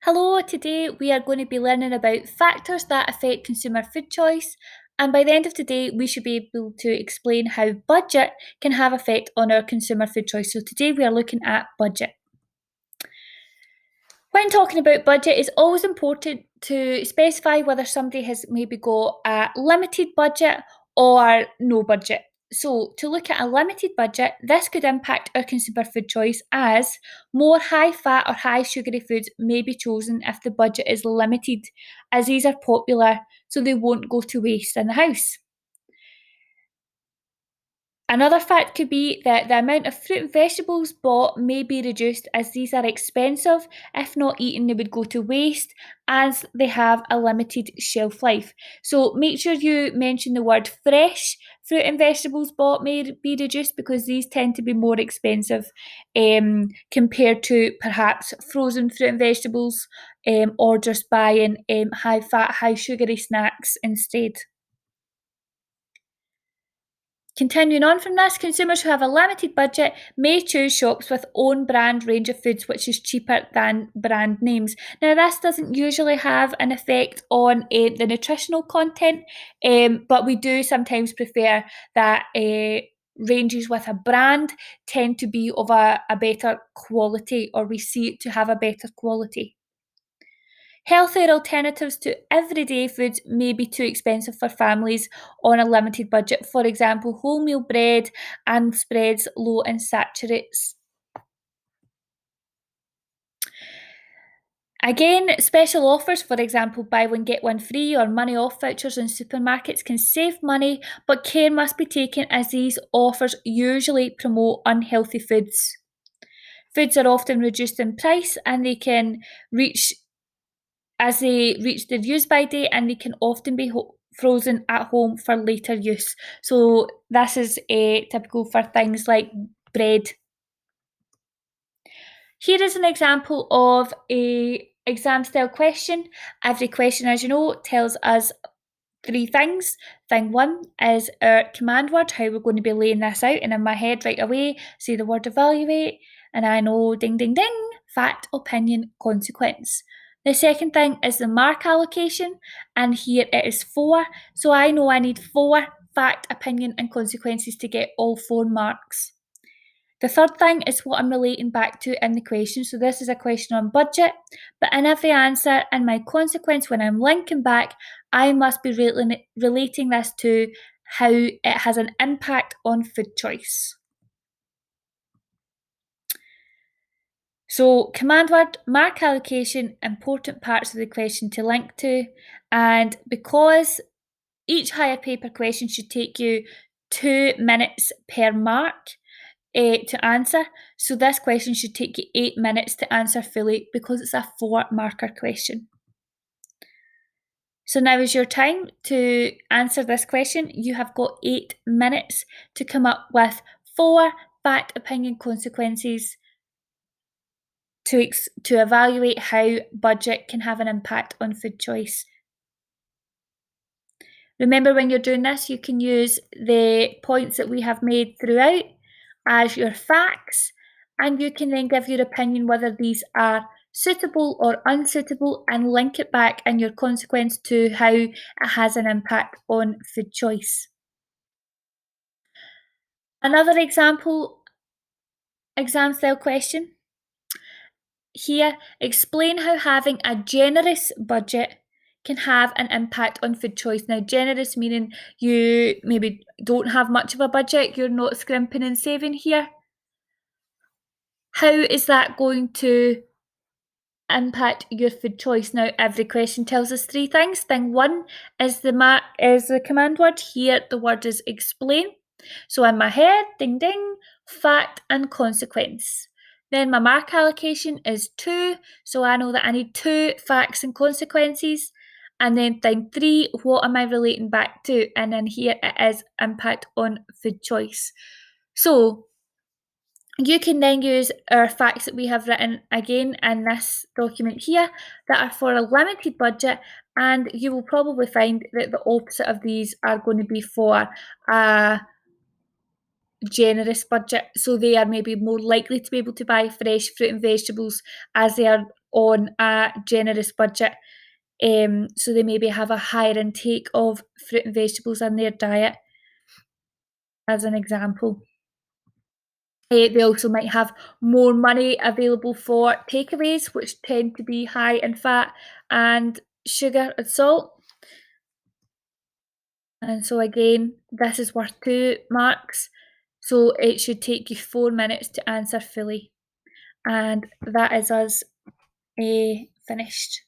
Hello, today we are going to be learning about factors that affect consumer food choice. And by the end of today, we should be able to explain how budget can have effect on our consumer food choice. So today we are looking at budget. When talking about budget, it's always important to specify whether somebody has maybe got a limited budget or no budget. So, to look at a limited budget, this could impact our consumer food choice as more high fat or high sugary foods may be chosen if the budget is limited, as these are popular so they won't go to waste in the house. Another fact could be that the amount of fruit and vegetables bought may be reduced as these are expensive. If not eaten, they would go to waste as they have a limited shelf life. So make sure you mention the word fresh fruit and vegetables bought may be reduced because these tend to be more expensive compared to perhaps frozen fruit and vegetables or just buying high fat, high sugary snacks instead. Continuing on from this, consumers who have a limited budget may choose shops with own brand range of foods which is cheaper than brand names. Now, this doesn't usually have an effect on the nutritional content, but we do sometimes prefer that ranges with a brand tend to be of a better quality, or we see it to have a better quality. Healthier alternatives to everyday foods may be too expensive for families on a limited budget. For example, wholemeal bread and spreads low in saturates. Again, special offers, for example, buy one get one free or money off vouchers in supermarkets can save money, but care must be taken as these offers usually promote unhealthy foods. Foods are often reduced in price and they can reach as they reach their use by date and they can often be frozen at home for later use. So this is typical for things like bread. Here is an example of a exam style question. Every question, as you know, tells us three things. Thing one is our command word, how we're going to be laying this out, and in my head right away, say the word evaluate, and I know ding ding ding, fact, opinion, consequence. The second thing is the mark allocation, and here it is 4, so I know I need 4 fact, opinion, and consequences to get all 4 marks. The third thing is what I'm relating back to in the question. So this is a question on budget, but in every answer and my consequence when I'm linking back, I must be relating this to how it has an impact on food choice. So command word, mark allocation, important parts of the question to link to, and because each higher paper question should take you 2 minutes per mark, to answer. So this question should take you 8 minutes to answer fully because it's a 4 marker question. So now is your time to answer this question. You have got 8 minutes to come up with 4 fact, opinion, consequences to evaluate how budget can have an impact on food choice. Remember, when you're doing this, you can use the points that we have made throughout as your facts, and you can then give your opinion whether these are suitable or unsuitable and link it back in your consequence to how it has an impact on food choice. Another example exam style question here, explain how having a generous budget can have an impact on food choice. Now, generous meaning you maybe don't have much of a budget, you're not scrimping and saving here. How is that going to impact your food choice? Now, every question tells us 3 things. Thing 1 is the command word. Here, the word is explain. So in my head, ding ding, fact and consequence. Then my mark allocation is 2, so I know that I need 2 facts and consequences. And then thing 3, what am I relating back to? And then here it is impact on food choice. So you can then use our facts that we have written again in this document here that are for a limited budget, and you will probably find that the opposite of these are going to be for a generous budget. So they are maybe more likely to be able to buy fresh fruit and vegetables as they are on a generous budget. So they maybe have a higher intake of fruit and vegetables in their diet, as an example. They also might have more money available for takeaways, which tend to be high in fat and sugar and salt. And so again, this is worth 2 marks. So it should take you 4 minutes to answer fully. And that is us finished.